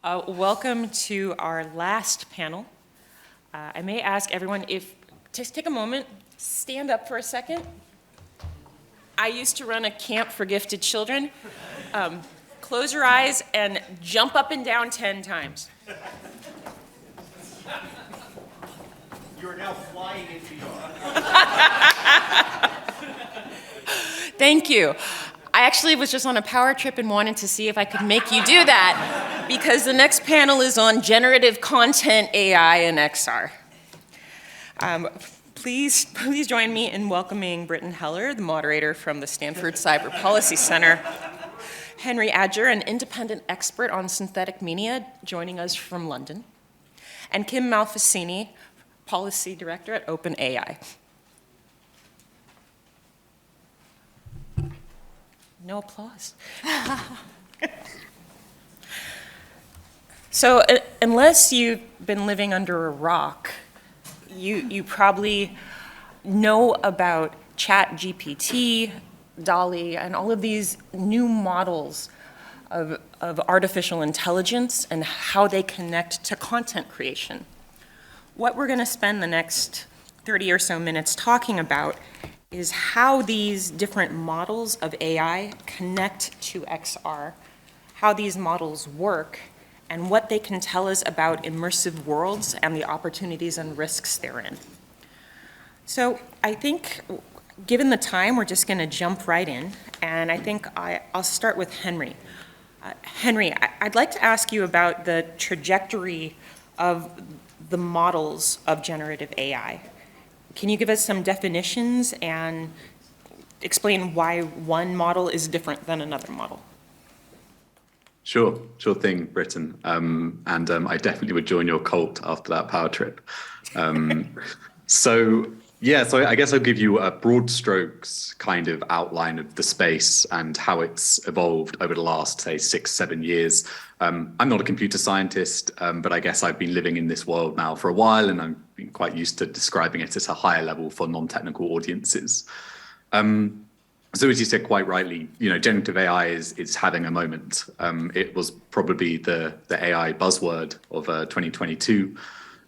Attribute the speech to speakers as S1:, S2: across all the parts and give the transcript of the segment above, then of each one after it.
S1: Welcome to our last panel. I may ask everyone if, just take a moment, stand up for a second. I used to run a camp for gifted children. Close your eyes and jump up and down 10 times.
S2: You are now flying into your...
S1: Thank you. I actually was just on a power trip and wanted to see if I could make you do that, because the next panel is on generative content, AI, and XR. Please join me in welcoming Britton Heller, the moderator from the Stanford Cyber Policy Center, Henry Adger, an independent expert on synthetic media, joining us from London, and Kim Malfacini, policy director at OpenAI. No applause. So unless you've been living under a rock, you probably know about ChatGPT, DALL-E, and all of these new models of artificial intelligence and how they connect to content creation. What we're going to spend the next 30 or so minutes talking about is how these different models of AI connect to XR, how these models work, and what they can tell us about immersive worlds and the opportunities and risks therein. So I think, given the time, we're just going to jump right in, and I think I'll start with Henry. Henry, I'd like to ask you about the trajectory of the models of generative AI. Can you give us some definitions and explain why one model is different than another model?
S3: Sure thing, Britton. I definitely would join your cult after that power trip. So I guess I'll give you a broad strokes kind of outline of the space and how it's evolved over the last, say, 6-7 years. I'm not a computer scientist, but I guess I've been living in this world now for a while, and I've been quite used to describing it at a higher level for non-technical audiences. So as you said quite rightly, generative AI is having a moment. It was probably the AI buzzword of 2022.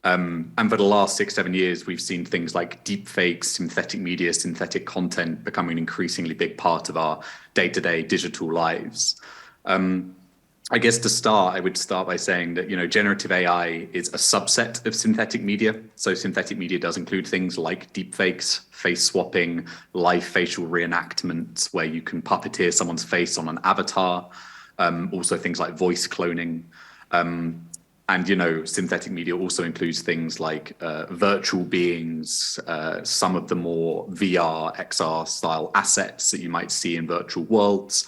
S3: And for the last 6-7 years, we've seen things like deepfakes, synthetic media, synthetic content becoming an increasingly big part of our day-to-day digital lives. I guess to start, I would start by saying that, generative AI is a subset of synthetic media. So synthetic media does include things like deepfakes, face swapping, live facial reenactments, where you can puppeteer someone's face on an avatar. Also things like voice cloning. And, synthetic media also includes things like virtual beings, some of the more VR, XR style assets that you might see in virtual worlds.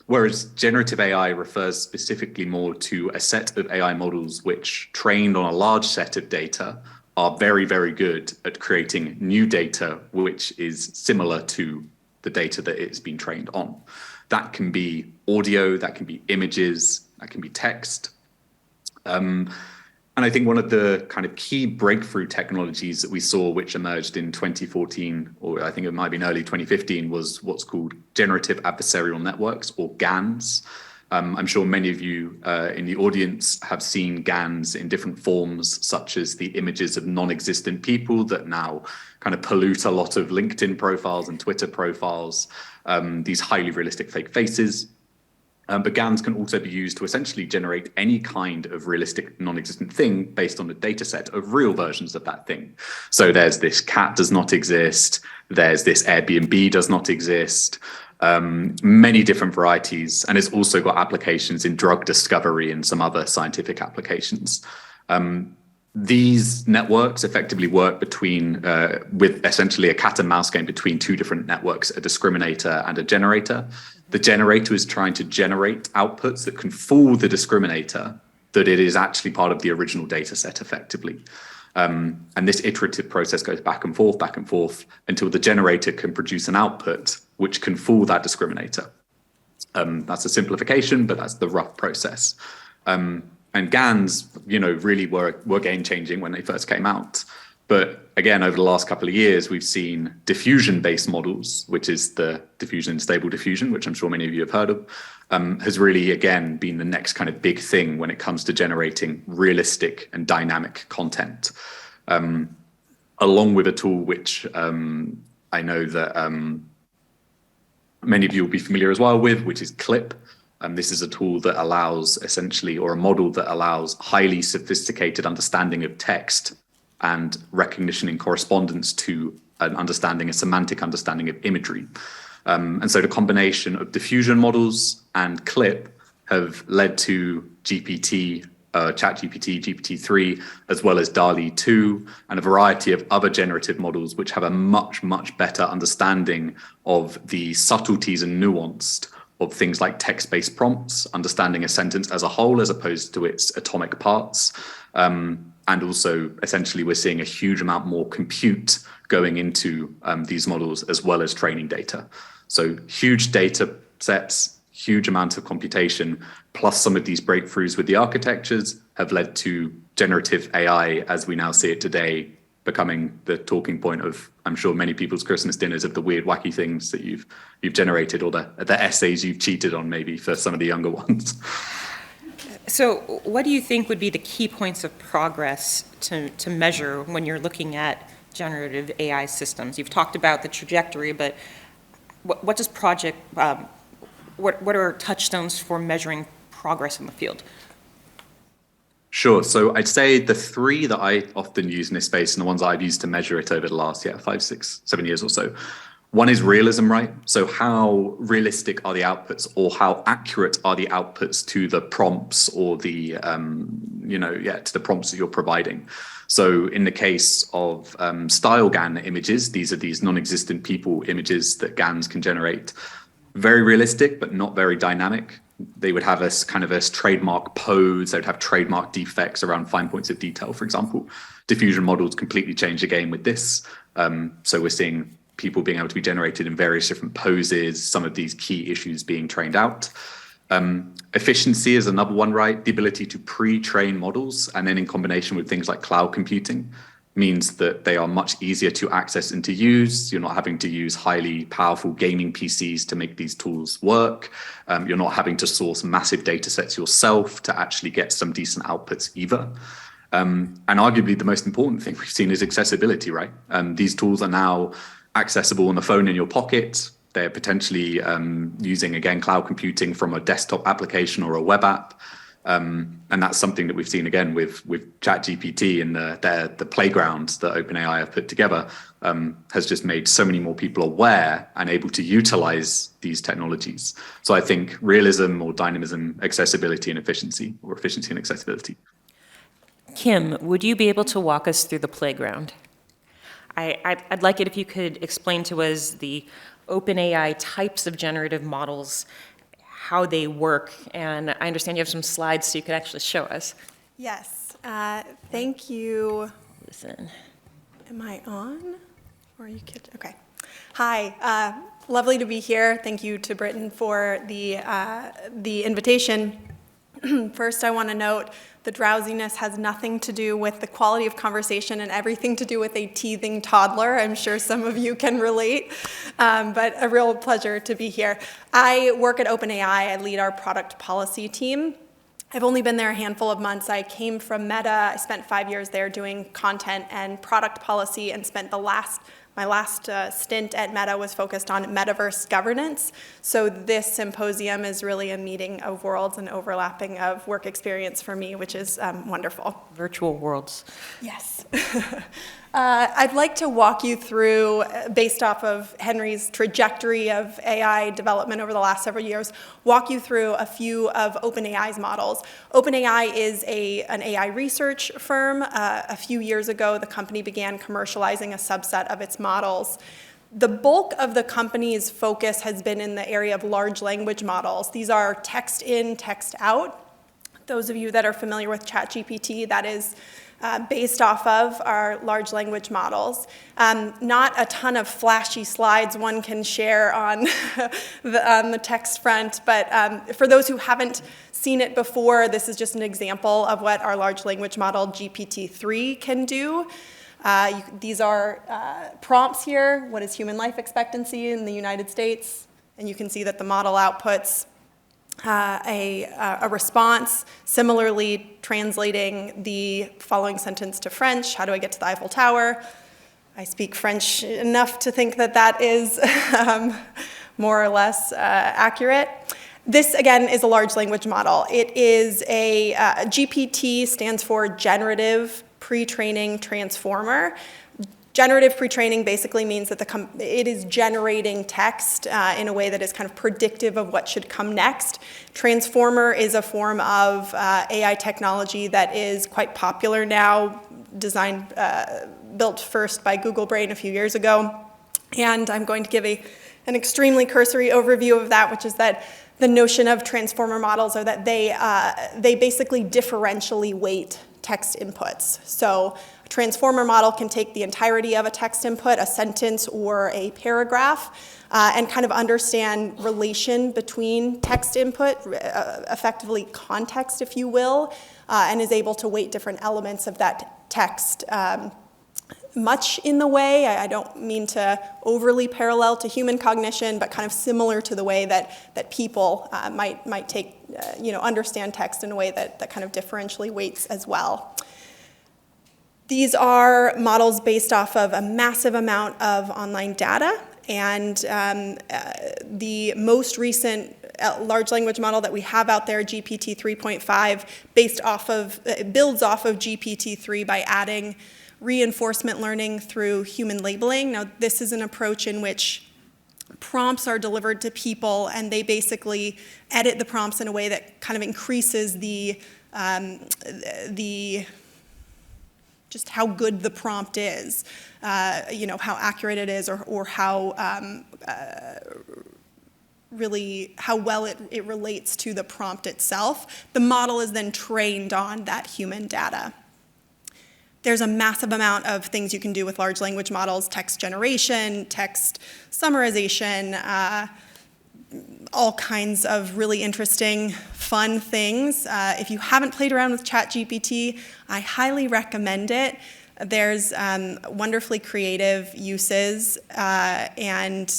S3: Whereas generative AI refers specifically more to a set of AI models which, trained on a large set of data, are very, very good at creating new data which is similar to the data that it's been trained on. That can be audio, that can be images, that can be text. And I think one of the kind of key breakthrough technologies that we saw, which emerged in 2014, or I think it might be in early 2015, was what's called generative adversarial networks, or GANs. I'm sure many of you in the audience have seen GANs in different forms, such as the images of non-existent people that now kind of pollute a lot of LinkedIn profiles and Twitter profiles, these highly realistic fake faces. But GANs can also be used to essentially generate any kind of realistic non-existent thing based on a data set of real versions of that thing. So there's this cat does not exist, there's this Airbnb does not exist, many different varieties, and it's also got applications in drug discovery and some other scientific applications. These networks effectively work with essentially a cat and mouse game between two different networks, a discriminator and a generator. The generator is trying to generate outputs that can fool the discriminator that it is actually part of the original data set effectively. And this iterative process goes back and forth until the generator can produce an output which can fool that discriminator. That's a simplification, but that's the rough process. And GANs, really were game changing when they first came out. But again, over the last couple of years, we've seen diffusion-based models, which is the diffusion, stable diffusion, which I'm sure many of you have heard of, has really, again, been the next kind of big thing when it comes to generating realistic and dynamic content. Along with a tool which I know that many of you will be familiar as well with, which is Clip. This is a tool that allows essentially, or a model that allows highly sophisticated understanding of text and recognition in correspondence to an understanding, a semantic understanding of imagery. And so the combination of diffusion models and Clip have led to GPT, ChatGPT, GPT-3, as well as DALL-E 2, and a variety of other generative models which have a much, much better understanding of the subtleties and nuanced of things like text-based prompts, understanding a sentence as a whole as opposed to its atomic parts. And also, essentially, we're seeing a huge amount more compute going into these models as well as training data. So huge data sets, huge amount of computation, plus some of these breakthroughs with the architectures have led to generative AI, as we now see it today, becoming the talking point of, I'm sure, many people's Christmas dinners, of the weird, wacky things that you've generated, or the essays you've cheated on, maybe, for some of the younger ones.
S1: So what do you think would be the key points of progress to measure when you're looking at generative AI systems? You've talked about the trajectory, but what does what are touchstones for measuring progress in the field?
S3: Sure. So I'd say the three that I often use in this space, and the ones I've used to measure it over the last 5, 6, 7 years or so. One is realism, right? So how realistic are the outputs, or how accurate are the outputs to the prompts, or the, to the prompts that you're providing. So in the case of style GAN images, these are these non-existent people images that GANs can generate. Very realistic, but not very dynamic. They would have a kind of a trademark pose. They would have trademark defects around fine points of detail, for example. Diffusion models completely change the game with this. So we're seeing people being able to be generated in various different poses, some of these key issues being trained out. Efficiency is another one, right? The ability to pre-train models, and then in combination with things like cloud computing, means that they are much easier to access and to use. You're not having to use highly powerful gaming PCs to make these tools work. You're not having to source massive data sets yourself to actually get some decent outputs either. And arguably the most important thing we've seen is accessibility, right? These tools are now accessible on the phone in your pocket. They're potentially using, again, cloud computing from a desktop application or a web app. And that's something that we've seen, again, with ChatGPT and the playground that OpenAI have put together, has just made so many more people aware and able to utilize these technologies. So I think realism or dynamism, accessibility and efficiency, or efficiency and accessibility.
S1: Kim, would you be able to walk us through the playground? I'd like it if you could explain to us the OpenAI types of generative models, how they work, and I understand you have some slides so you could actually show us.
S4: Yes, thank you.
S1: Listen.
S4: Am I on? Or you could, okay. Hi, lovely to be here. Thank you to Britton for the invitation. First, I want to note the drowsiness has nothing to do with the quality of conversation and everything to do with a teething toddler. I'm sure some of you can relate, but a real pleasure to be here. I work at OpenAI. I lead our product policy team. I've only been there a handful of months. I came from Meta. I spent 5 years there doing content and product policy, and spent my last stint at Meta was focused on metaverse governance. So this symposium is really a meeting of worlds and overlapping of work experience for me, which is wonderful.
S1: Virtual worlds.
S4: Yes. I'd like to walk you through, based off of Henry's trajectory of AI development over the last several years, walk you through a few of OpenAI's models. OpenAI is an AI research firm. A few years ago, the company began commercializing a subset of its models. The bulk of the company's focus has been in the area of large language models. These are text in, text out. Those of you that are familiar with ChatGPT, that is based off of our large language models. Not a ton of flashy slides one can share on the text front, but for those who haven't seen it before, this is just an example of what our large language model GPT-3 can do. These are prompts here. What is human life expectancy in the United States? And you can see that the model outputs a response, similarly translating the following sentence to French. How do I get to the Eiffel Tower? I speak French enough to think that that is more or less accurate. This, again, is a large language model. It is a GPT stands for Generative Pre-training Transformer. Generative pre-training basically means that it is generating text in a way that is kind of predictive of what should come next. Transformer is a form of AI technology that is quite popular now, built first by Google Brain a few years ago. And I'm going to give an extremely cursory overview of that, which is that the notion of transformer models are that they basically differentially weight text inputs. So a transformer model can take the entirety of a text input, a sentence or a paragraph, and kind of understand relation between text input, effectively context, if you will, and is able to weight different elements of that text. Much in the way, I don't mean to overly parallel to human cognition, but kind of similar to the way that people might take, understand text in a way that kind of differentially weights as well. These are models based off of a massive amount of online data, and the most recent large language model that we have out there, GPT 3.5, builds off of GPT-3 by adding reinforcement learning through human labeling. Now, this is an approach in which prompts are delivered to people, and they basically edit the prompts in a way that kind of increases just how good the prompt is, how accurate it is, or how really how well it relates to the prompt itself. The model is then trained on that human data. There's a massive amount of things you can do with large language models: text generation, text summarization, all kinds of really interesting, fun things. If you haven't played around with ChatGPT, I highly recommend it. There's wonderfully creative uses, and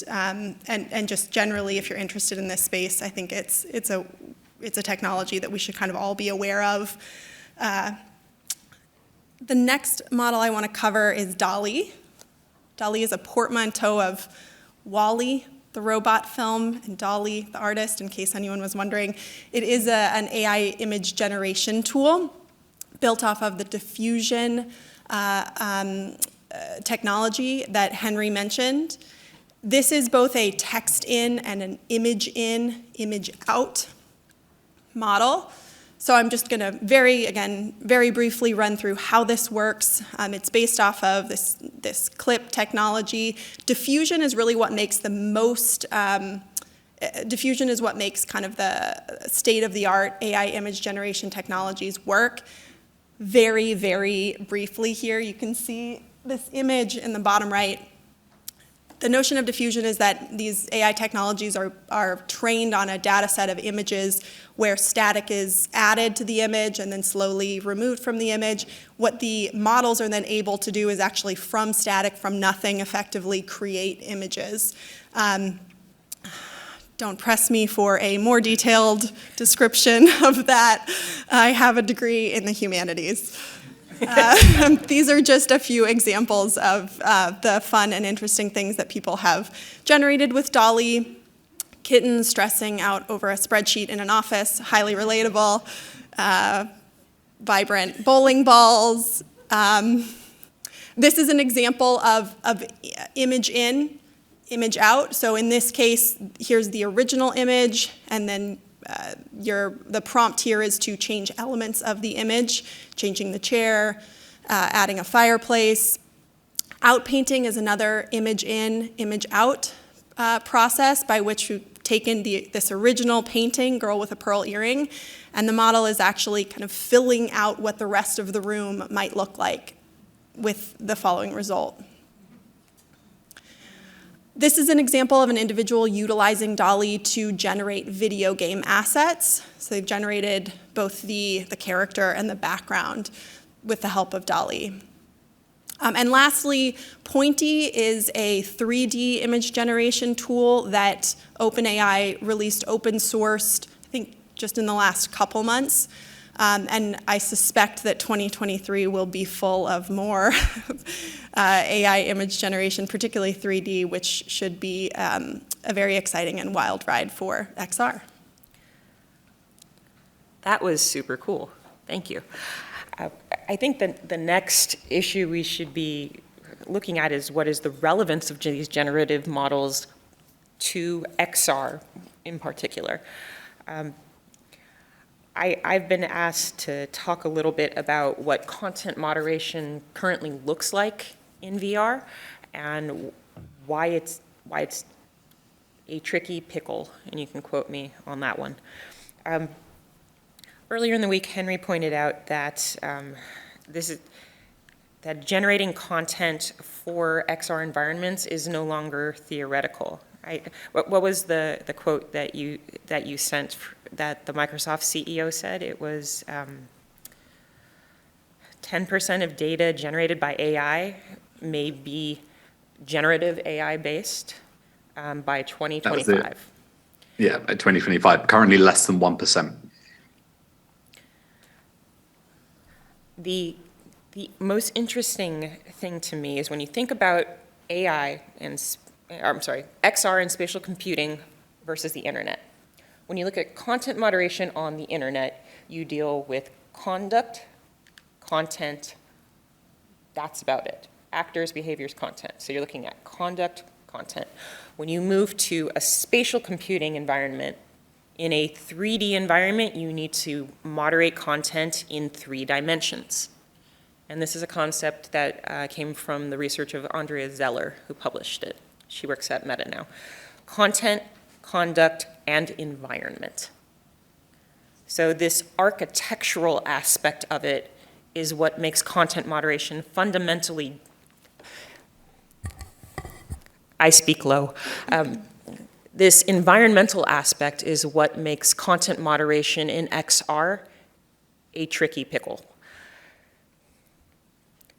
S4: just generally, if you're interested in this space, I think it's a technology that we should kind of all be aware of. The next model I want to cover is DALL-E. DALL-E is a portmanteau of WALL-E, the robot film, and DALL-E, the artist, in case anyone was wondering. It is an AI image generation tool built off of the diffusion technology that Henry mentioned. This is both a text in and an image in, image out model. So I'm just going to very briefly run through how this works. It's based off of this clip technology. Diffusion is really what makes diffusion is what makes kind of the state-of-the-art AI image generation technologies work. Very, very briefly here, you can see this image in the bottom right. The notion of diffusion is that these AI technologies are trained on a data set of images where static is added to the image and then slowly removed from the image. What the models are then able to do is actually from static, from nothing, effectively create images. Don't press me for a more detailed description of that. I have a degree in the humanities. These are just a few examples of the fun and interesting things that people have generated with DALL-E. Kittens stressing out over a spreadsheet in an office, highly relatable. Vibrant bowling balls. This is an example of image in, image out. So in this case, here's the original image, and then the prompt here is to change elements of the image, changing the chair, adding a fireplace. Outpainting is another image in, image out process by which you've taken this original painting, girl with a pearl earring, and the model is actually kind of filling out what the rest of the room might look like with the following result. This is an example of an individual utilizing DALL-E to generate video game assets. So they've generated both the character and the background with the help of DALL-E. And lastly, Pointy is a 3D image generation tool that OpenAI released open sourced, I think, just in the last couple months. And I suspect that 2023 will be full of more AI image generation, particularly 3D, which should be a very exciting and wild ride for XR.
S1: That was super cool. Thank you. I think that the next issue we should be looking at is what is the relevance of these generative models to XR in particular. I've been asked to talk a little bit about what content moderation currently looks like in VR and why it's a tricky pickle, and you can quote me on that one. Earlier in the week, Henry pointed out that that generating content for XR environments is no longer theoretical. What was the quote that you sent that the Microsoft CEO said? It was 10% of data generated by AI may be generative AI based by 2025.
S3: Yeah, by 2025. Currently less than 1%.
S1: The most interesting thing to me is when you think about AI and, XR and spatial computing versus the internet. When you look at content moderation on the internet, you deal with conduct, content, that's about it. Actors, behaviors, content. So you're looking at conduct, content. When you move to a spatial computing environment, in a 3D environment, you need to moderate content in 3 dimensions. And this is a concept that came from the research of Andrea Zeller, who published it. She works at Meta now. Content, conduct, and environment. So this architectural aspect of it is what makes content moderation fundamentally, I speak low. This environmental aspect is what makes content moderation in XR a tricky pickle.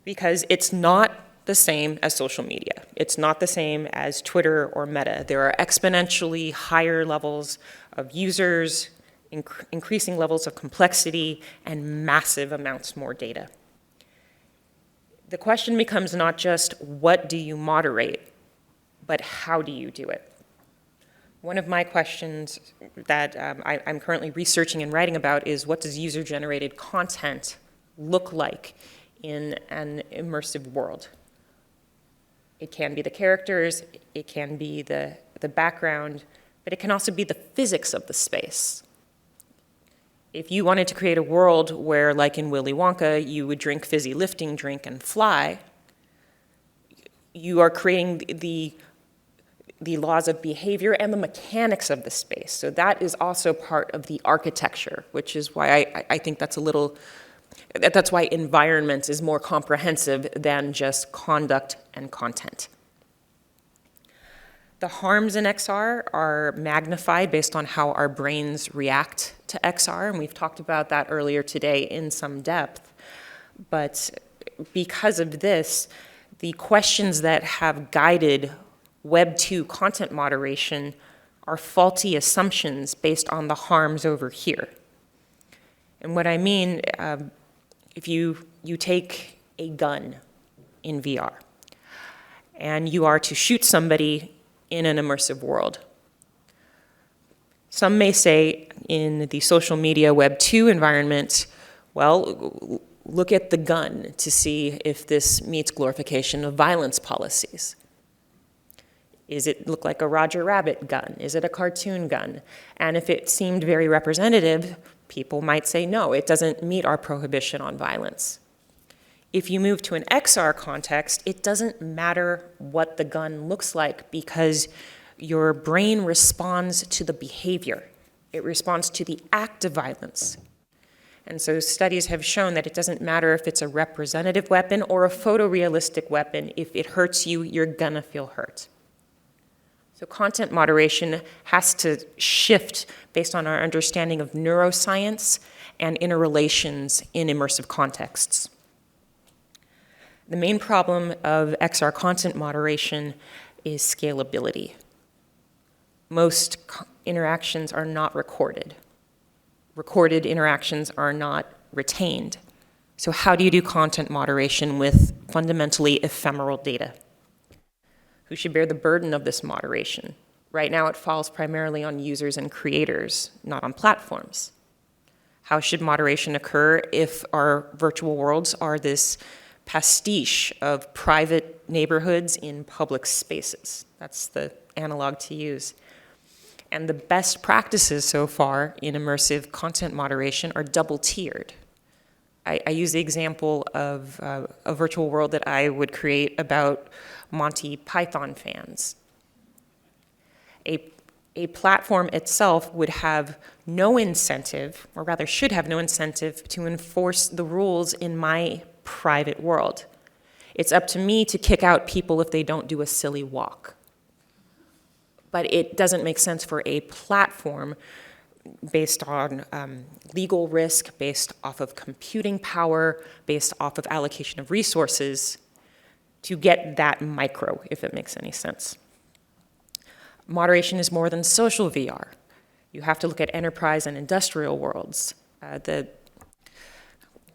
S1: Because it's not the same as social media. It's not the same as Twitter or Meta. There are exponentially higher levels of users, increasing levels of complexity, and massive amounts more data. The question becomes not just what do you moderate, but how do you do it? One of my questions that I'm currently researching and writing about is what does user-generated content look like in an immersive world? It can be the characters, it can be the background, but it can also be the physics of the space. If you wanted to create a world where, like in Willy Wonka, you would drink fizzy lifting drink and fly, you are creating the laws of behavior and the mechanics of the space. So that is also part of the architecture, which is why I think that's that's why environments is more comprehensive than just conduct and content. The harms in XR are magnified based on how our brains react to XR, and we've talked about that earlier today in some depth. But because of this, the questions that have guided Web 2 content moderation are faulty assumptions based on the harms over here. And what I mean, if you take a gun in VR and you are to shoot somebody in an immersive world, some may say in the social media Web 2 environment, well, look at the gun to see if this meets glorification of violence policies. Is it look like a Roger Rabbit gun? Is it a cartoon gun? And if it seemed very representative, people might say, no, it doesn't meet our prohibition on violence. If you move to an XR context, it doesn't matter what the gun looks like because your brain responds to the behavior. It responds to the act of violence. And so studies have shown that it doesn't matter if it's a representative weapon or a photorealistic weapon. If it hurts you, you're gonna feel hurt. So content moderation has to shift based on our understanding of neuroscience and interrelations in immersive contexts. The main problem of XR content moderation is scalability. Most interactions are not recorded. Recorded interactions are not retained. So how do you do content moderation with fundamentally ephemeral data? Who should bear the burden of this moderation? Right now it falls primarily on users and creators, not on platforms. How should moderation occur if our virtual worlds are this pastiche of private neighborhoods in public spaces? That's the analog to use. And the best practices so far in immersive content moderation are double-tiered. I use the example of a virtual world that I would create about Monty Python fans. A platform itself would have no incentive, or rather should have no incentive, to enforce the rules in my private world. It's up to me to kick out people if they don't do a silly walk. But it doesn't make sense for a platform based on legal risk, based off of computing power, based off of allocation of resources, to get that micro, if it makes any sense. Moderation is more than social VR. You have to look at enterprise and industrial worlds. The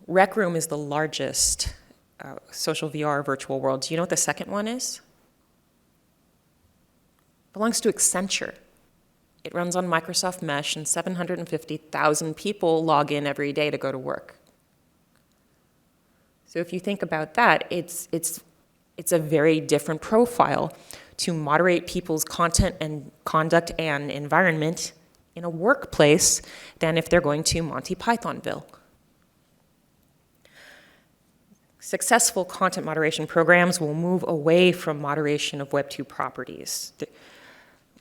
S1: Rec Room is the largest social VR virtual world. Do you know what the second one is? It belongs to Accenture. It runs on Microsoft Mesh, and 750,000 people log in every day to go to work. So if you think about that, it's a very different profile to moderate people's content and conduct and environment in a workplace than if they're going to Monty Pythonville. Successful content moderation programs will move away from moderation of Web 2 properties.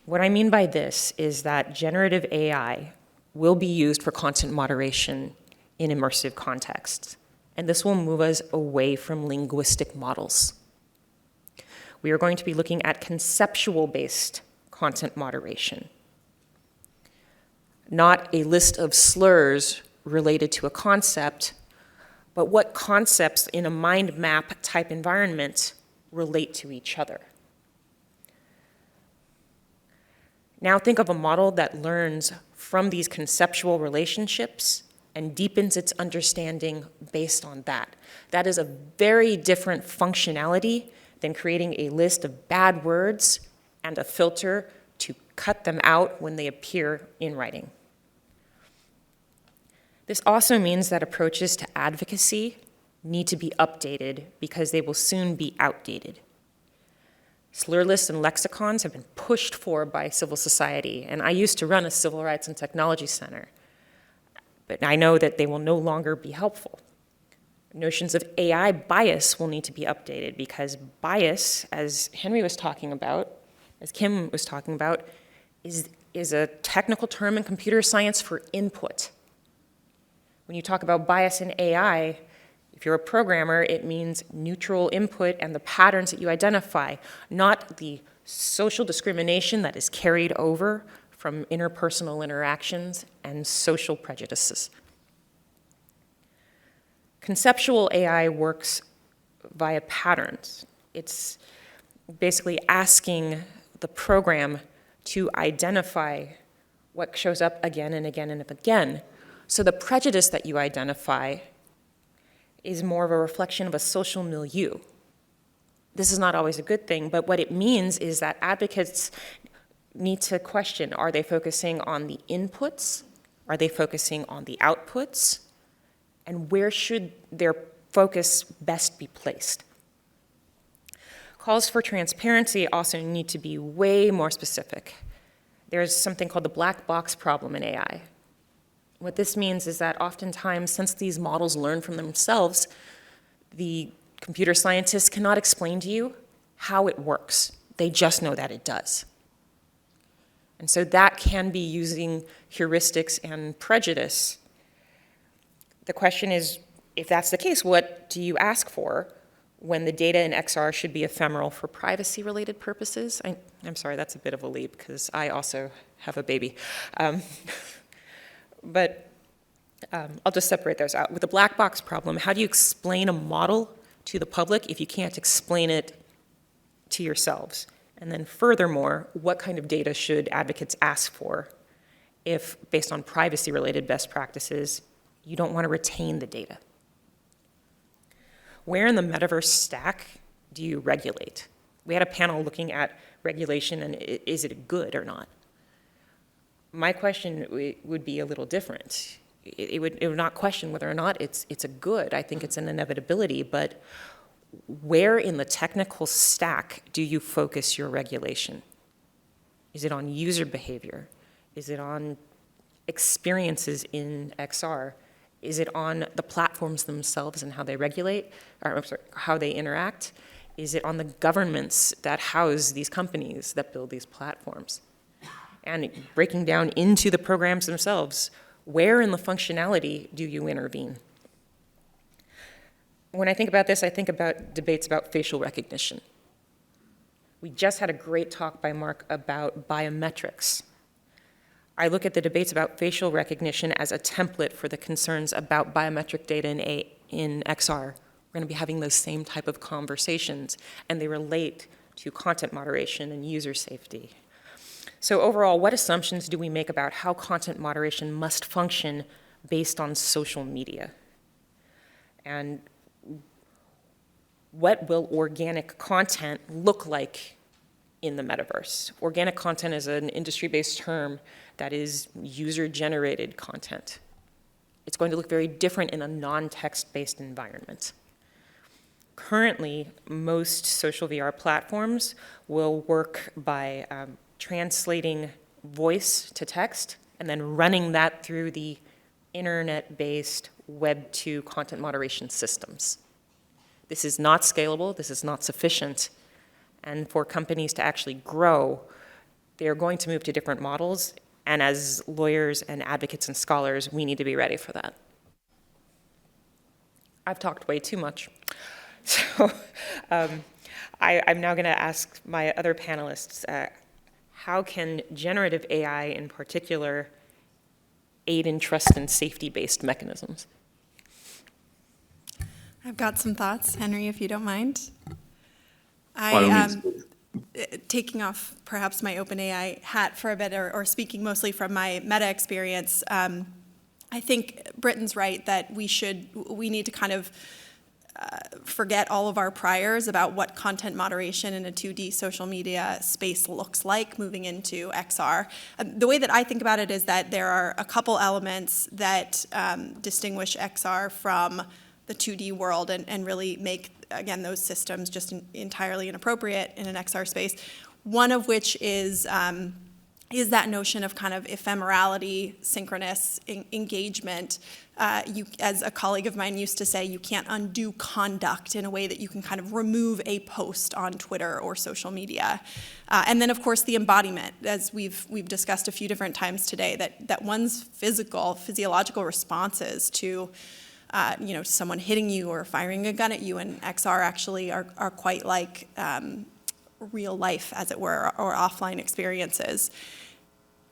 S1: What I mean by this is that generative AI will be used for content moderation in immersive contexts, and this will move us away from linguistic models. We are going to be looking at conceptual-based content moderation, not a list of slurs related to a concept, but what concepts in a mind map type environment relate to each other. Now think of a model that learns from these conceptual relationships and deepens its understanding based on that. That is a very different functionality than creating a list of bad words and a filter to cut them out when they appear in writing. This also means that approaches to advocacy need to be updated because they will soon be outdated. Slur lists and lexicons have been pushed for by civil society, and I used to run a civil rights and technology center, but I know that they will no longer be helpful. Notions of AI bias will need to be updated because bias, as Henry was talking about, as Kim was talking about, is a technical term in computer science for input. When you talk about bias in AI, if you're a programmer, it means neutral input and the patterns that you identify, not the social discrimination that is carried over from interpersonal interactions and social prejudices. Conceptual AI works via patterns. It's basically asking the program to identify what shows up again and again and again. So the prejudice that you identify is more of a reflection of a social milieu. This is not always a good thing, but what it means is that advocates need to question, are they focusing on the inputs? Are they focusing on the outputs? And where should their focus best be placed? Calls for transparency also need to be way more specific. There's something called the black box problem in AI. What this means is that oftentimes, since these models learn from themselves, the computer scientists cannot explain to you how it works. They just know that it does. And so that can be using heuristics and prejudice. The question is, if that's the case, what do you ask for when the data in XR should be ephemeral for privacy-related purposes? I'm sorry, that's a bit of a leap, because I also have a baby. But I'll just separate those out. With the black box problem, how do you explain a model to the public if you can't explain it to yourselves? And then furthermore, what kind of data should advocates ask for if, based on privacy-related best practices, you don't want to retain the data? Where in the metaverse stack do you regulate? We had a panel looking at regulation and is it good or not? My question would be a little different. It would not question whether or not it's a good. I think it's an inevitability, but where in the technical stack do you focus your regulation? Is it on user behavior? Is it on experiences in XR? Is it on the platforms themselves and how they regulate, or I'm sorry, how they interact? Is it on the governments that house these companies that build these platforms? And breaking down into the programs themselves, where in the functionality do you intervene? When I think about this, I think about debates about facial recognition. We just had a great talk by Mark about biometrics. I look at the debates about facial recognition as a template for the concerns about biometric data in XR. We're going to be having those same type of conversations, and they relate to content moderation and user safety. So overall, what assumptions do we make about how content moderation must function based on social media? And what will organic content look like in the metaverse? Organic content is an industry-based term that is user-generated content. It's going to look very different in a non-text-based environment. Currently, most social VR platforms will work by translating voice to text and then running that through the internet-based Web 2 content moderation systems. This is not scalable, this is not sufficient, and for companies to actually grow, they're going to move to different models, and as lawyers and advocates and scholars, we need to be ready for that. I've talked way too much. So I'm now going to ask my other panelists, how can generative AI in particular aid in trust and safety-based mechanisms?
S4: I've got some thoughts, Henry, if you don't mind.
S3: By all means.
S4: Taking off perhaps my OpenAI hat for a bit, or speaking mostly from my meta experience, I think Britton's right that we need to kind of forget all of our priors about what content moderation in a 2D social media space looks like moving into XR. The way that I think about it is that there are a couple elements that distinguish XR from the 2D world and really make, again, those systems just entirely inappropriate in an XR space. One of which is that notion of kind of ephemerality, synchronous engagement. As a colleague of mine used to say, you can't undo conduct in a way that you can kind of remove a post on Twitter or social media. And then, of course, the embodiment, as we've discussed a few different times today, that one's physiological responses to someone hitting you or firing a gun at you in XR actually are quite like real life, as it were, or offline experiences.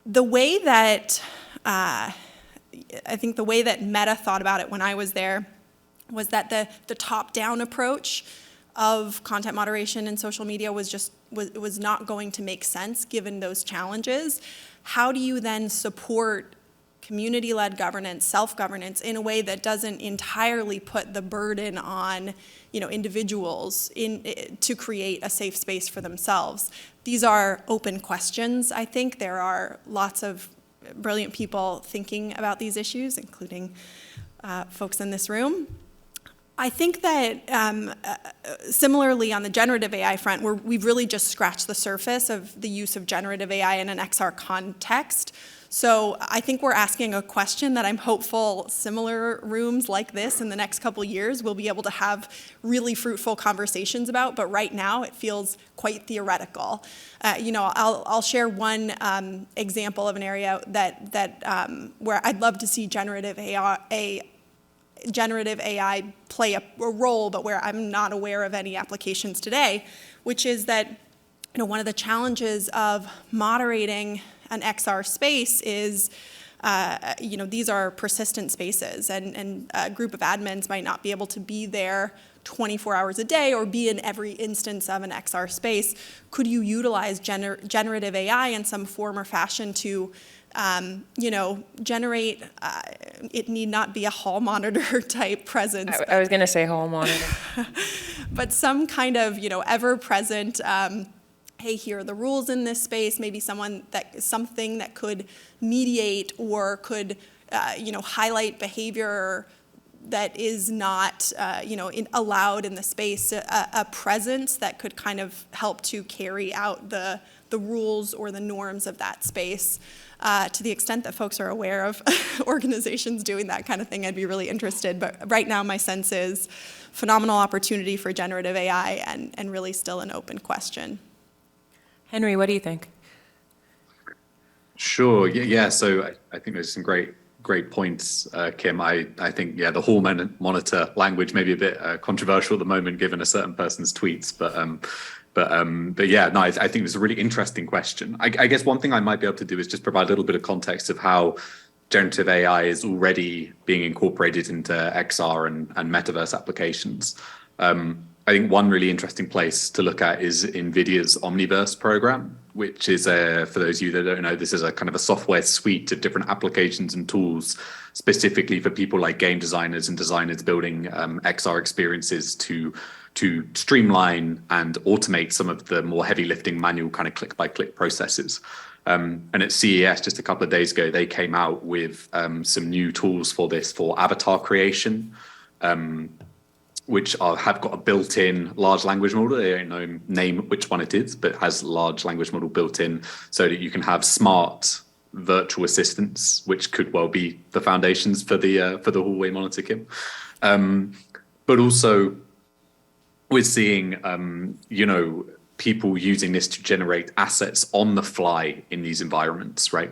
S4: The way that, I think the way that Meta thought about it when I was there was that the top-down approach of content moderation in social media was not going to make sense given those challenges. How do you then support community-led governance, self-governance, in a way that doesn't entirely put the burden on individuals to create a safe space for themselves? These are open questions, I think. There are lots of brilliant people thinking about these issues, including folks in this room. I think that similarly on the generative AI front, we've really just scratched the surface of the use of generative AI in an XR context. So I think we're asking a question that I'm hopeful similar rooms like this in the next couple years will be able to have really fruitful conversations about, but right now it feels quite theoretical. I'll share one example of an area that where I'd love to see generative AI play a role, but where I'm not aware of any applications today, which is that one of the challenges of moderating an XR space is these are persistent spaces, and a group of admins might not be able to be there 24 hours a day or be in every instance of an XR space. Could you utilize generative AI in some form or fashion to generate, it need not be a hall monitor type presence.
S1: I was going to say hall monitor.
S4: But some kind of, ever-present, hey, here are the rules in this space, maybe something that could mediate or could, highlight behavior that is not, allowed in the space, a presence that could kind of help to carry out the rules or the norms of that space. To the extent that folks are aware of organizations doing that kind of thing, I'd be really interested. But right now, my sense is phenomenal opportunity for generative AI and really still an open question.
S1: Henry, what do you think?
S3: Sure. Yeah. So I think there's some great points, Kim. I think, the hall monitor language may be a bit controversial at the moment, given a certain person's tweets, but yeah, no, I think it's a really interesting question. I guess one thing I might be able to do is just provide a little bit of context of how generative AI is already being incorporated into XR and metaverse applications. I think one really interesting place to look at is Nvidia's Omniverse program, which is for those of you that don't know, this is a kind of a software suite of different applications and tools specifically for people like game designers and designers building XR experiences to streamline and automate some of the more heavy lifting manual kind of click by click processes. And at CES just a couple of days ago, they came out with some new tools for this, for avatar creation, which have got a built-in large language model. They don't name which one it is, but has large language model built in so that you can have smart virtual assistants, which could well be the foundations for the hallway monitor, Kim. But also we're seeing, people using this to generate assets on the fly in these environments, right?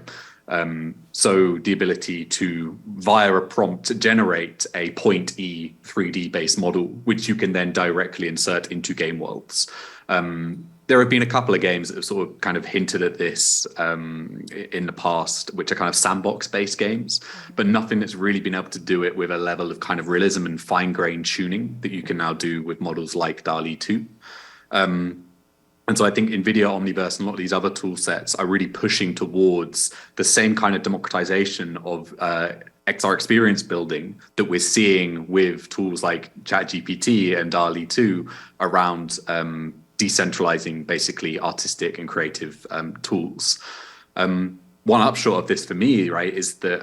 S3: So the ability to, via a prompt, generate a point E 3D based model, which you can then directly insert into game worlds. There have been a couple of games that have sort of kind of hinted at this in the past, which are kind of sandbox based games, but nothing that's really been able to do it with a level of kind of realism and fine grained tuning that you can now do with models like DALL-E 2. And so I think Nvidia Omniverse and a lot of these other tool sets are really pushing towards the same kind of democratization of XR experience building that we're seeing with tools like ChatGPT and DALL-E 2 around decentralizing basically artistic and creative tools. One upshot of this for me, right, is that,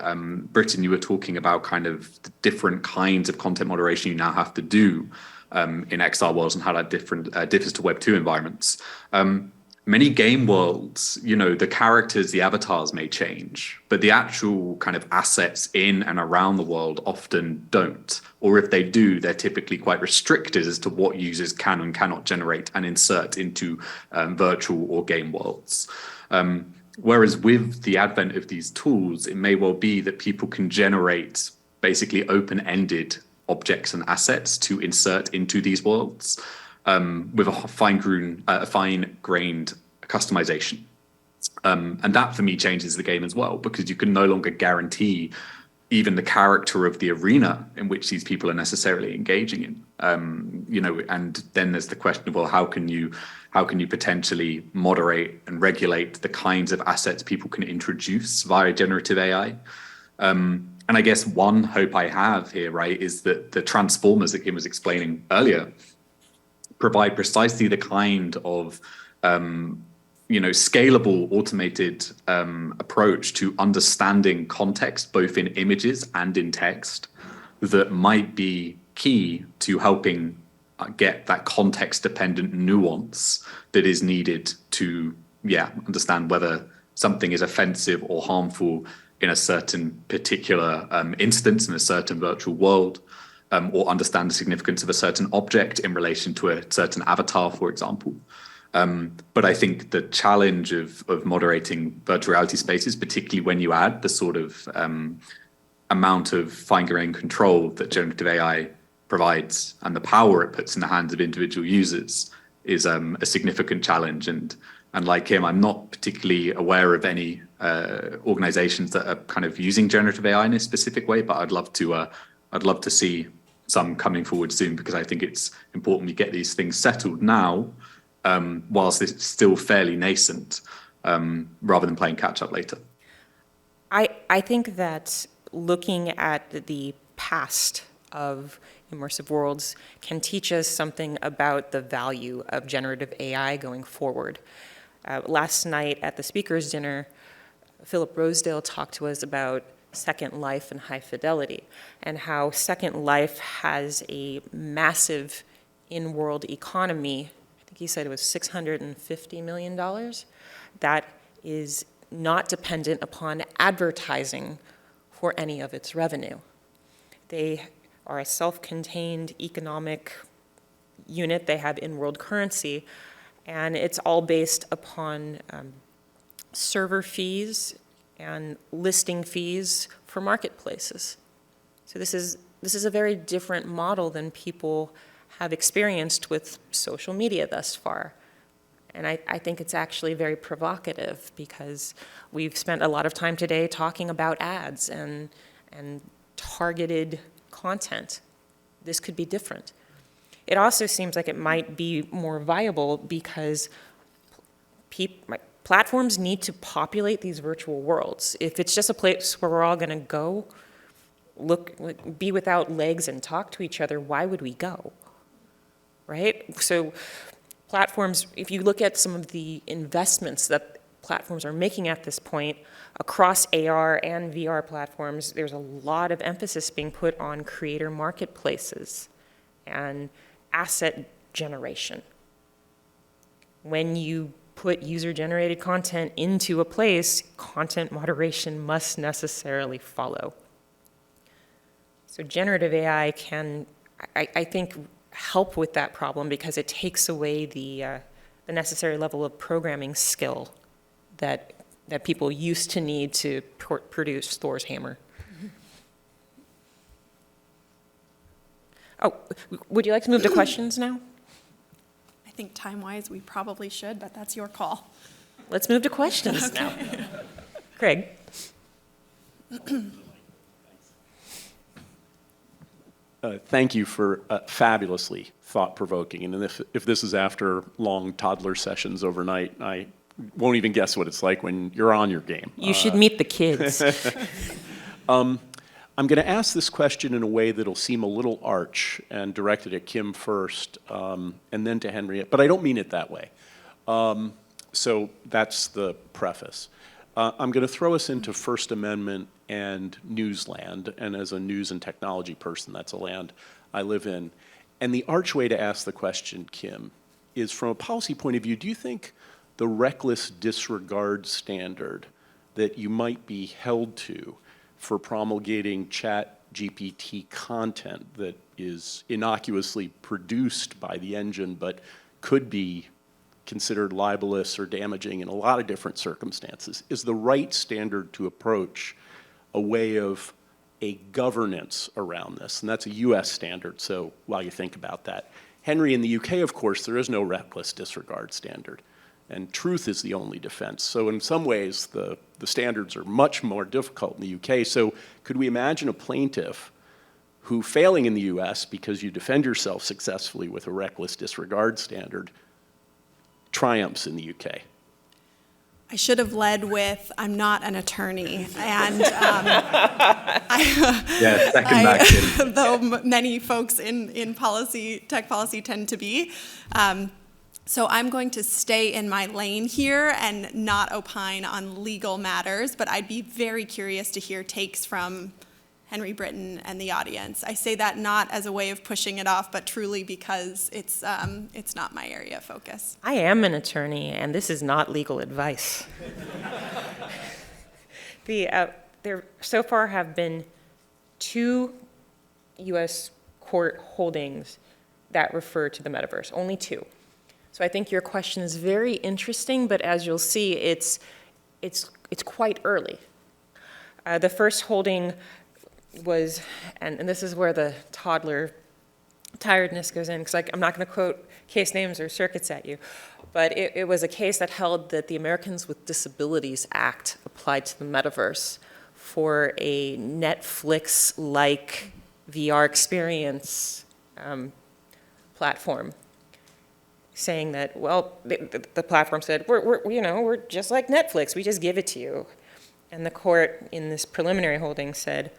S3: Britton, you were talking about kind of the different kinds of content moderation you now have to do in XR worlds and how that differs to Web 2 environments. Many game worlds, the characters, the avatars may change, but the actual kind of assets in and around the world often don't. Or if they do, they're typically quite restricted as to what users can and cannot generate and insert into virtual or game worlds. Whereas with the advent of these tools, it may well be that people can generate basically open-ended objects and assets to insert into these worlds with a fine-grained customization. And that, for me, changes the game as well, because you can no longer guarantee even the character of the arena in which these people are necessarily engaging in. And then there's the question of, well, how can you potentially moderate and regulate the kinds of assets people can introduce via generative AI? And I guess one hope I have here, right, is that the transformers that Kim was explaining earlier provide precisely the kind of, scalable, automated approach to understanding context, both in images and in text, that might be key to helping get that context-dependent nuance that is needed to, understand whether something is offensive or harmful in a certain particular instance in a certain virtual world, or understand the significance of a certain object in relation to a certain avatar, for example. But I think the challenge of moderating virtual reality spaces, particularly when you add the sort of amount of fine-grained control that generative AI provides and the power it puts in the hands of individual users, is a significant challenge. And And like him, I'm not particularly aware of any organizations that are kind of using generative AI in a specific way, but I'd love to see some coming forward soon, because I think it's important we get these things settled now, whilst it's still fairly nascent, rather than playing catch up later.
S1: I think that looking at the past of immersive worlds can teach us something about the value of generative AI going forward. Last night at the speakers' dinner, Philip Rosedale talked to us about Second Life and high fidelity, and how Second Life has a massive in-world economy. I think he said it was $650 million. That is not dependent upon advertising for any of its revenue. They are a self-contained economic unit. They have in-world currency, and it's all based upon server fees and listing fees for marketplaces. So this is a very different model than people have experienced with social media thus far. And I think it's actually very provocative, because we've spent a lot of time today talking about ads and targeted content. This could be different. It also seems like it might be more viable because platforms need to populate these virtual worlds. If it's just a place where we're all going to go, be without legs and talk to each other, why would we go? Right? So platforms, if you look at some of the investments that platforms are making at this point across AR and VR platforms, there's a lot of emphasis being put on creator marketplaces and asset generation. When you put user-generated content into a place, content moderation must necessarily follow. So generative AI can, I think, help with that problem, because it takes away the necessary level of programming skill that people used to need to produce Thor's hammer. Oh, would you like to move to questions now?
S4: I think time-wise, we probably should, but that's your call.
S1: Let's move to questions now. Craig.
S5: Thank you for fabulously thought-provoking. And if this is after long toddler sessions overnight, I won't even guess what it's like when you're on your game.
S1: You should meet the kids.
S5: I'm going to ask this question in a way that'll seem a little arch and directed at Kim first, and then to Henriette, but I don't mean it that way. So that's the preface. I'm going to throw us into First Amendment and newsland, and as a news and technology person, that's a land I live in. And the arch way to ask the question, Kim, is from a policy point of view, do you think the reckless disregard standard that you might be held to for promulgating ChatGPT content that is innocuously produced by the engine but could be considered libelous or damaging in a lot of different circumstances, is the right standard to approach a way of a governance around this? And that's a US standard, so while you think about that. Henry, in the UK, of course, there is no reckless disregard standard, and truth is the only defense. So in some ways, the standards are much more difficult in the UK. So could we imagine a plaintiff who, failing in the US because you defend yourself successfully with a reckless disregard standard, triumphs in the UK?
S4: I should have led with, I'm not an attorney, and
S3: Yeah, second back in.
S4: though many folks in policy, tech policy tend to be. So I'm going to stay in my lane here and not opine on legal matters, but I'd be very curious to hear takes from Henry Britton and the audience. I say that not as a way of pushing it off, but truly because it's not my area of focus.
S1: I am an attorney, and this is not legal advice. There so far have been 2 US court holdings that refer to the metaverse, only 2. So I think your question is very interesting, but as you'll see, it's quite early. The first holding was, and this is where the toddler tiredness goes in, because I'm not going to quote case names or circuits at you, but it was a case that held that the Americans with Disabilities Act applied to the metaverse for a Netflix-like VR experience platform, saying that, well, the platform said, we're just like Netflix, we just give it to you. And the court in this preliminary holding said,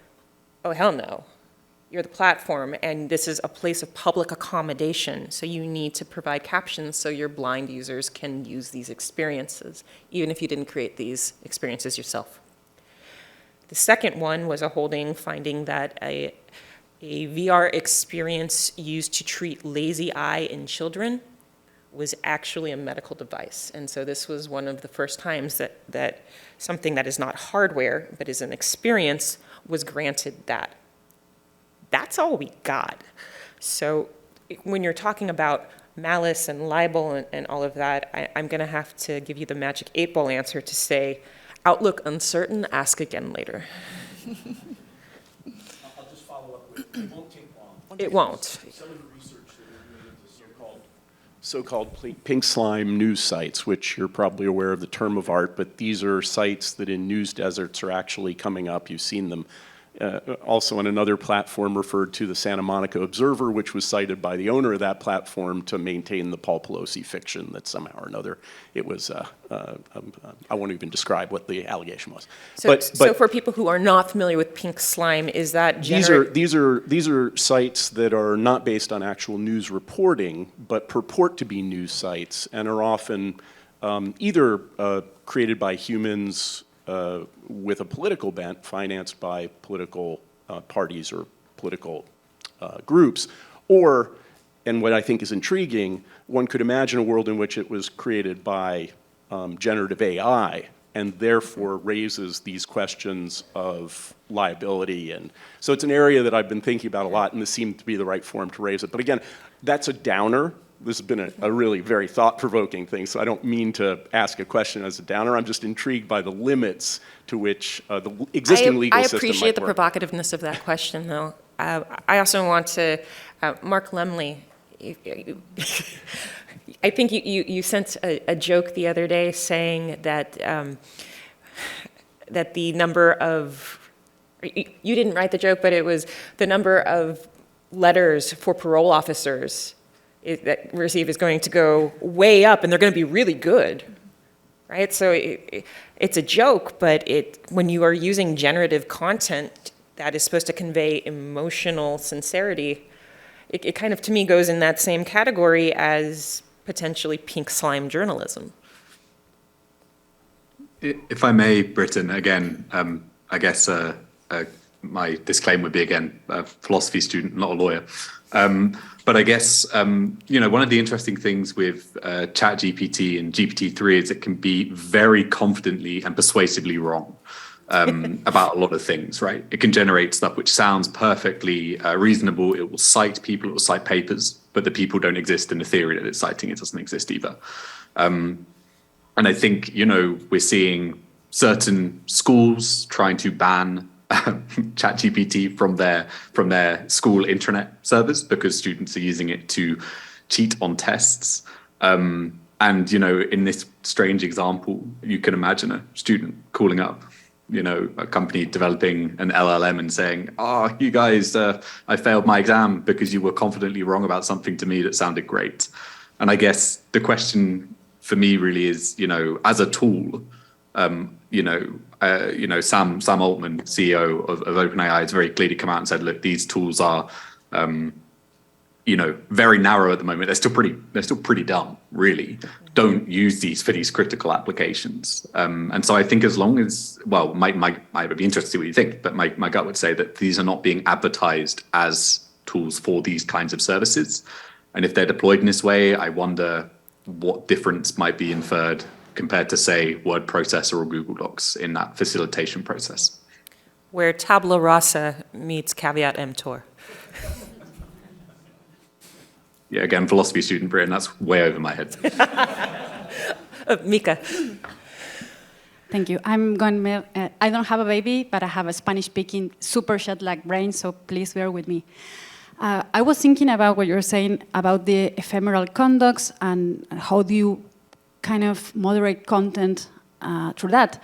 S1: oh, hell no. You're the platform, and this is a place of public accommodation, so you need to provide captions so your blind users can use these experiences, even if you didn't create these experiences yourself. The second one was a holding finding that a VR experience used to treat lazy eye in children was actually a medical device. And so this was one of the first times that something that is not hardware, but is an experience, was granted that. That's all we got. So when you're talking about malice and libel and all of that, I'm going to have to give you the magic 8-ball answer to say, outlook uncertain, ask again later.
S5: I'll just follow up with, it won't take long.
S1: It won't.
S5: Some of the research that we're doing into so-called pink slime news sites, which you're probably aware of the term of art, but these are sites that in news deserts are actually coming up. You've seen them. Also on another platform referred to the Santa Monica Observer, which was cited by the owner of that platform to maintain the Paul Pelosi fiction that somehow or another it was, I won't even describe what the allegation was.
S1: So for people who are not familiar with pink slime, is that
S5: these are sites that are not based on actual news reporting, but purport to be news sites and are often either created by humans with a political bent, financed by political parties or political groups, or, and what I think is intriguing, one could imagine a world in which it was created by generative AI and therefore raises these questions of liability. And so it's an area that I've been thinking about a lot, and this seemed to be the right forum to raise it. But again, that's a downer. This has been a really very thought-provoking thing, so I don't mean to ask a question as a downer. I'm just intrigued by the limits to which the existing legal system might
S1: I appreciate the
S5: work.
S1: provocativeness of that question, though. I also want to, Mark Lemley, I think you sent a joke the other day saying that that the number of, you didn't write the joke, but it was the number of letters for parole officers that receive is going to go way up, and they're going to be really good, right? So it's a joke, but when you are using generative content that is supposed to convey emotional sincerity, it kind of, to me, goes in that same category as potentially pink slime journalism.
S3: If I may, Britton, again, I guess my disclaimer would be, again, a philosophy student, not a lawyer. But I guess, one of the interesting things with ChatGPT and GPT-3 is it can be very confidently and persuasively wrong about a lot of things, right? It can generate stuff which sounds perfectly reasonable. It will cite people, it will cite papers, but the people don't exist in the theory that it's citing. It doesn't exist either. And I think, we're seeing certain schools trying to ban ChatGPT from their school intranet servers because students are using it to cheat on tests. And in this strange example, you can imagine a student calling up, a company developing an LLM and saying, you guys, I failed my exam because you were confidently wrong about something to me that sounded great. And I guess the question for me really is, as a tool, Sam Altman, CEO of OpenAI, has very clearly come out and said, look, these tools are, very narrow at the moment. They're still pretty dumb, really. Don't use these for these critical applications. And so I think as long as, well, I would be interested to see what you think, but my gut would say that these are not being advertised as tools for these kinds of services. And if they're deployed in this way, I wonder what difference might be inferred compared to, say, word processor or Google Docs in that facilitation process.
S1: Where tabula rasa meets caveat emptor.
S3: Yeah, again, philosophy student, Brian, that's way over my head.
S1: Mika.
S6: Thank you. I don't have a baby, but I have a Spanish-speaking super jet-lag brain, so please bear with me. I was thinking about what you were saying about the ephemeral conducts and how do you kind of moderate content through that.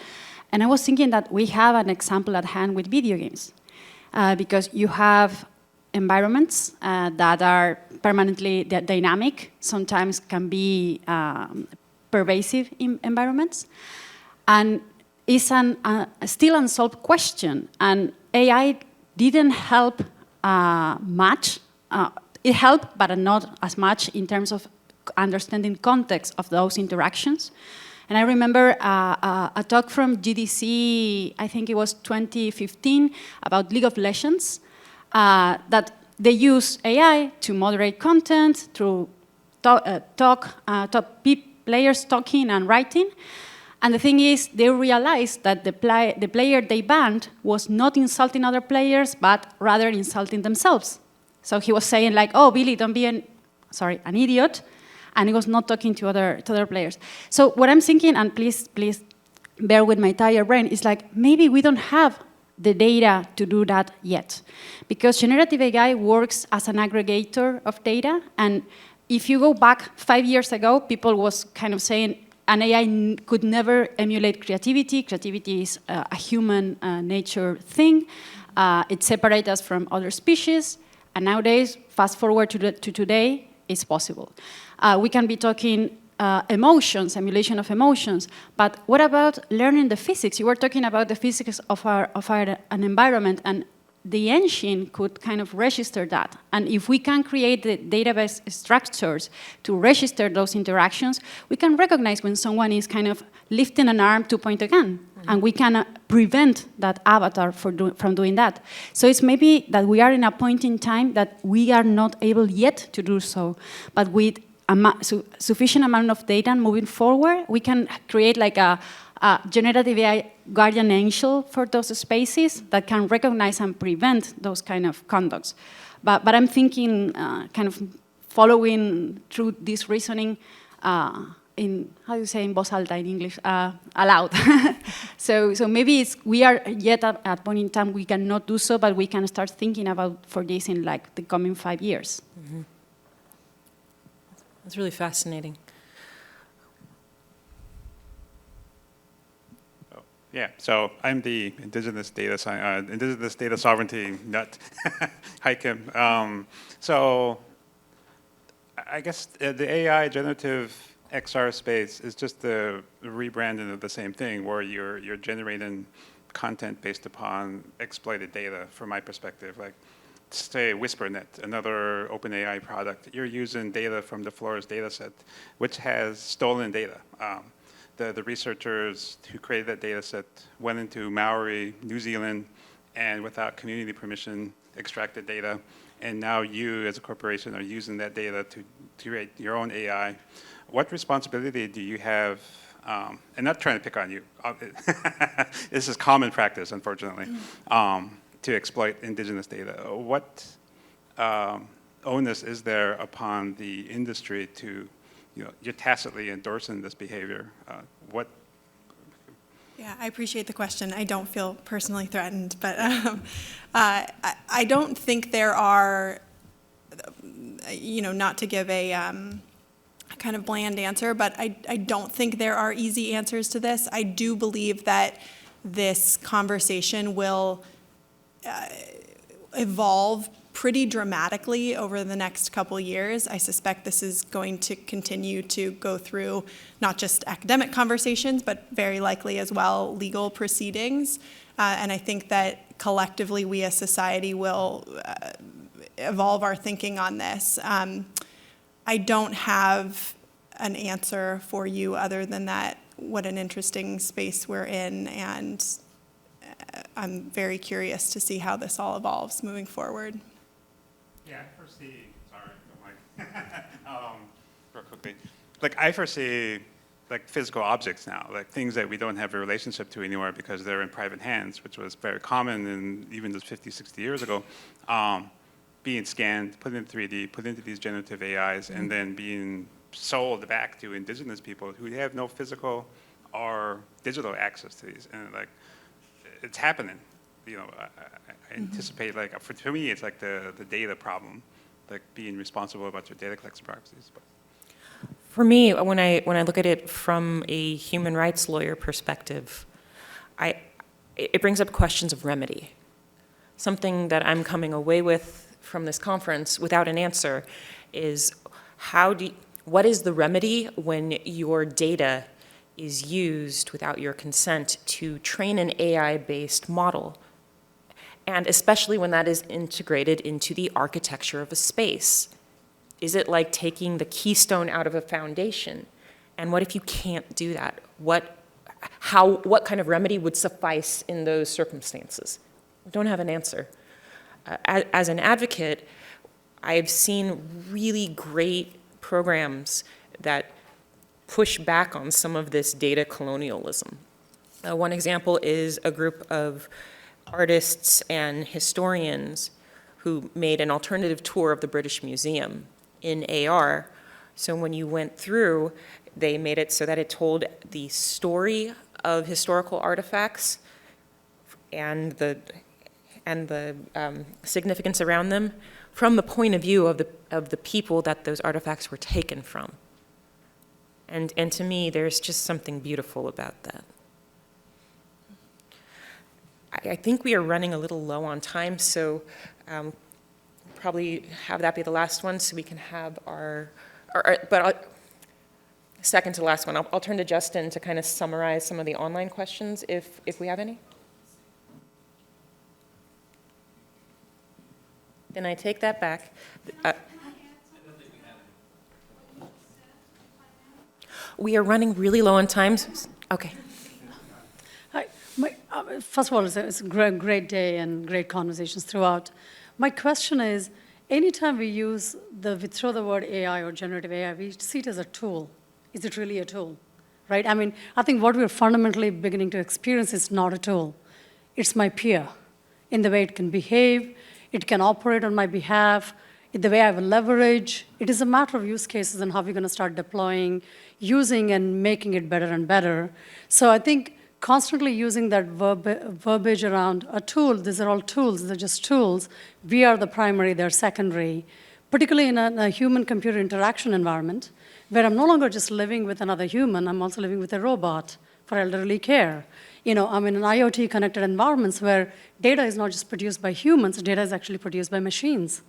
S6: And I was thinking that we have an example at hand with video games. Because you have environments that are permanently dynamic, sometimes can be pervasive environments. And it's still unsolved question. And AI didn't help much. It helped, but not as much in terms of understanding context of those interactions. And I remember a talk from GDC, I think it was 2015, about League of Legends, that they use AI to moderate content through players talking and writing. And the thing is, they realized that the player they banned was not insulting other players, but rather insulting themselves. So he was saying like, oh, Billy, don't be an idiot. And he was not talking to other players. So what I'm thinking, and please bear with my tired brain, is like maybe we don't have the data to do that yet. Because generative AI works as an aggregator of data. And if you go back 5 years ago, people was kind of saying an AI could never emulate creativity. Creativity is a human nature thing. It separates us from other species. And nowadays, fast forward to today, it's possible. We can be talking emotions, emulation of emotions, but what about learning the physics? You were talking about the physics of an environment, and the engine could kind of register that. And if we can create the database structures to register those interactions, we can recognize when someone is kind of lifting an arm to point a gun, and we can prevent that avatar from doing that. So it's maybe that we are in a point in time that we are not able yet to do so, but with sufficient amount of data moving forward, we can create like a generative AI guardian angel for those spaces that can recognize and prevent those kind of conducts. But I'm thinking, kind of following through this reasoning in, how do you say in voz alta in English, aloud. so maybe we are yet at a point in time we cannot do so, but we can start thinking about for this in like the coming 5 years.
S1: Mm-hmm. That's really fascinating.
S7: Yeah, so I'm the indigenous data sovereignty nut. Hi, Kim. So I guess the AI generative XR space is just the rebranding of the same thing, where you're generating content based upon exploited data. From my perspective, like say WhisperNet, another OpenAI product, you're using data from the Flores data set, which has stolen data. The researchers who created that data set went into Maori, New Zealand, and without community permission, extracted data. And now you, as a corporation, are using that data to create your own AI. What responsibility do you have, and not trying to pick on you, this is common practice, unfortunately, to exploit indigenous data. What onus is there upon the industry to, you're tacitly endorsing this behavior?
S4: Yeah, I appreciate the question. I don't feel personally threatened, but I don't think there are, not to give a kind of bland answer, but I don't think there are easy answers to this. I do believe that this conversation will evolve pretty dramatically over the next couple years. I suspect this is going to continue to go through not just academic conversations, but very likely as well legal proceedings. And I think that collectively we as society will evolve our thinking on this. I don't have an answer for you other than that, what an interesting space we're in, and I'm very curious to see how this all evolves moving forward.
S7: Yeah, I foresee, real quickly. I foresee physical objects now, things that we don't have a relationship to anymore because they're in private hands, which was very common in even just 50, 60 years ago, being scanned, put in 3D, put into these generative AIs, and then being sold back to indigenous people who have no physical or digital access to these. And it's happening. I anticipate, like, for me, it's like the data problem, like being responsible about your data collection practices. But.
S1: For me, when I look at it from a human rights lawyer perspective, it brings up questions of remedy. Something that I'm coming away with from this conference without an answer is what is the remedy when your data is used without your consent to train an AI-based model? And especially when that is integrated into the architecture of a space. Is it like taking the keystone out of a foundation? And what if you can't do that? What kind of remedy would suffice in those circumstances? I don't have an answer. As an advocate, I've seen really great programs that push back on some of this data colonialism. One example is a group of artists and historians who made an alternative tour of the British Museum in AR. So when you went through, they made it so that it told the story of historical artifacts and the significance around them from the point of view of the people that those artifacts were taken from. And to me, there's just something beautiful about that. I think we are running a little low on time, so probably have that be the last one so we can have second to last one. I'll turn to Justin to kind of summarize some of the online questions if we have any. Then I take that back. We are running really low on time. Okay.
S8: Hi. First of all, it's a great day and great conversations throughout. My question is, anytime we throw the word AI or generative AI, we see it as a tool. Is it really a tool? Right? I mean, I think what we're fundamentally beginning to experience is not a tool. It's my peer in the way it can behave, it can operate on my behalf, the way I will leverage. It is a matter of use cases and how we're going to start deploying, using, and making it better and better. So I think constantly using that verbiage around a tool, these are all tools, they're just tools. We are the primary, they're secondary, particularly in a human-computer interaction environment, where I'm no longer just living with another human, I'm also living with a robot for elderly care. I'm in an IoT-connected environments where data is not just produced by humans, data is actually produced by machines.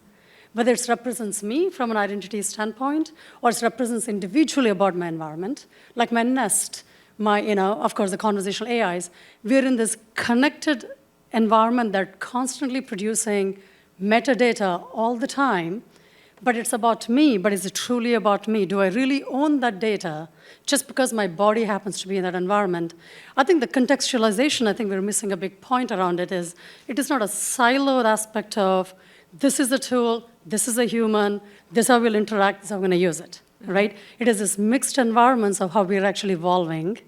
S8: Whether it represents me from an identity standpoint, or it represents individually about my environment, like my Nest, of course, the conversational AIs, we're in this connected environment that's constantly producing metadata all the time, but it's about me, but is it truly about me? Do I really own that data just because my body happens to be in that environment? I think the contextualization, I think we're missing a big point around it is not a siloed aspect of this is a tool, this is a human, this is how we'll interact, this is how we're going to use it, right? It is this mixed environments of how we're actually evolving.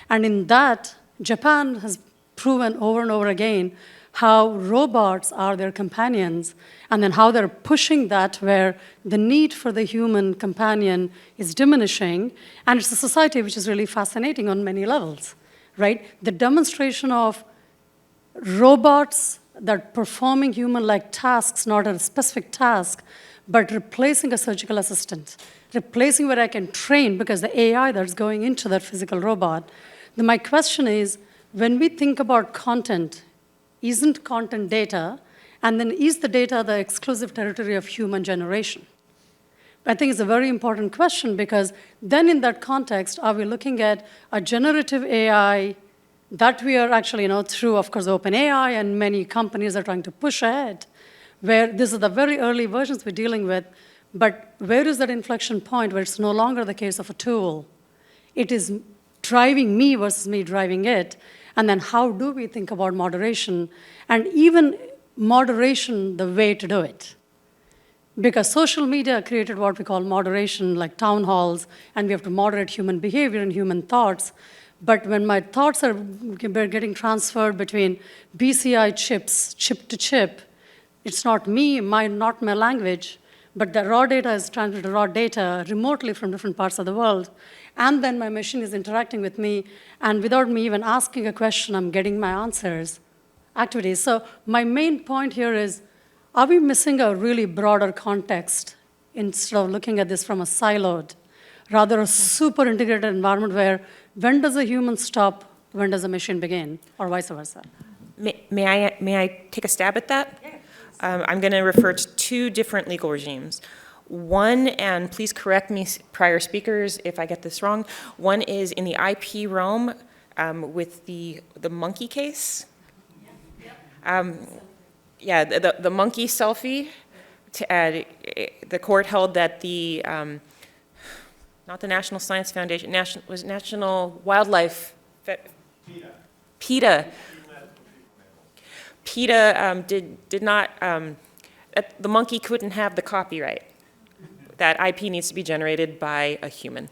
S8: And in that, Japan has proven over and over again how robots are their companions, and then how they're pushing that where the need for the human companion is diminishing. And it's a society which is really fascinating on many levels, right? The demonstration of robots that are performing human-like tasks, not a specific task, but replacing a surgical assistant, replacing where I can train because the AI that's going into that physical robot. Then my question is, when we think about content, isn't content data, and then is the data the exclusive territory of human generation? I think it's a very important question because then in that context, are we looking at a generative AI that we are actually, through, of course, OpenAI and many companies are trying to push ahead, where this is the very early versions we're dealing with, but where is that inflection point where it's no longer the case of a tool? It is driving me versus me driving it, and then how do we think about moderation, and even moderation, the way to do it? Because social media created what we call moderation, like town halls, and we have to moderate human behavior and human thoughts. But when my thoughts are getting transferred between BCI chips, chip to chip, it's not me, not my language, but the raw data is transferred to raw data remotely from different parts of the world. And then my machine is interacting with me, and without me even asking a question, I'm getting my answers. activities. So my main point here is, are we missing a really broader context instead of looking at this from a siloed, rather a super integrated environment where when does a human stop, when does a machine begin, or vice versa?
S1: May I take a stab at that? I'm going to refer to two different legal regimes. One, and please correct me, prior speakers, if I get this wrong. One is in the IP realm with the monkey case. Yeah, the monkey selfie. The court held that the not the National Science Foundation, National Wildlife. PETA. PETA did not, the monkey couldn't have the copyright. That IP needs to be generated by a human.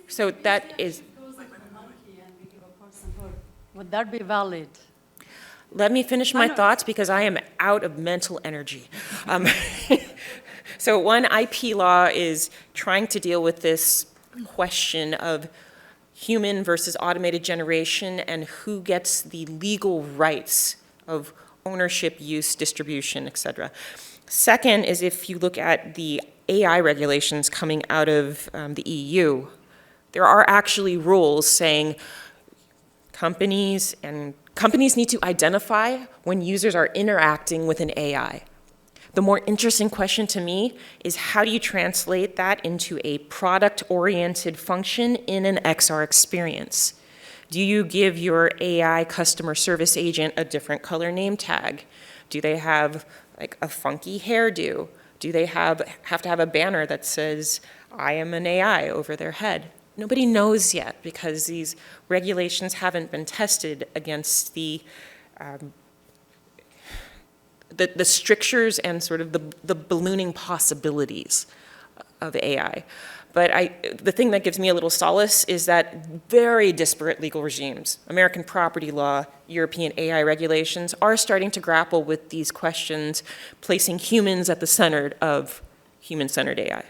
S1: So that is.
S8: Would that be valid?
S1: Let me finish my thoughts because I am out of mental energy. So one IP law is trying to deal with this question of human versus automated generation and who gets the legal rights of ownership, use, distribution, et cetera. Second is if you look at the AI regulations coming out of the EU, there are actually rules saying companies need to identify when users are interacting with an AI. The more interesting question to me is how do you translate that into a product-oriented function in an XR experience? Do you give your AI customer service agent a different color name tag? Do they have like a funky hairdo? Do they have to have a banner that says, I am an AI over their head? Nobody knows yet because these regulations haven't been tested against the strictures and sort of the ballooning possibilities of AI. But the thing that gives me a little solace is that very disparate legal regimes, American property law, European AI regulations, are starting to grapple with these questions, placing humans at the center of human-centered AI.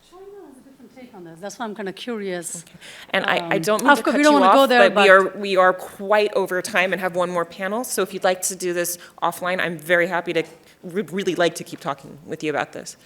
S8: China has a different take on this. That's why I'm kind of curious.
S1: Okay. And I don't mean to cut
S8: we
S1: you
S8: don't want to go
S1: off,
S8: there,
S1: but we are quite over time and have one more panel. So if you'd like to do this offline, I'm very happy to, really like to keep talking with you about this.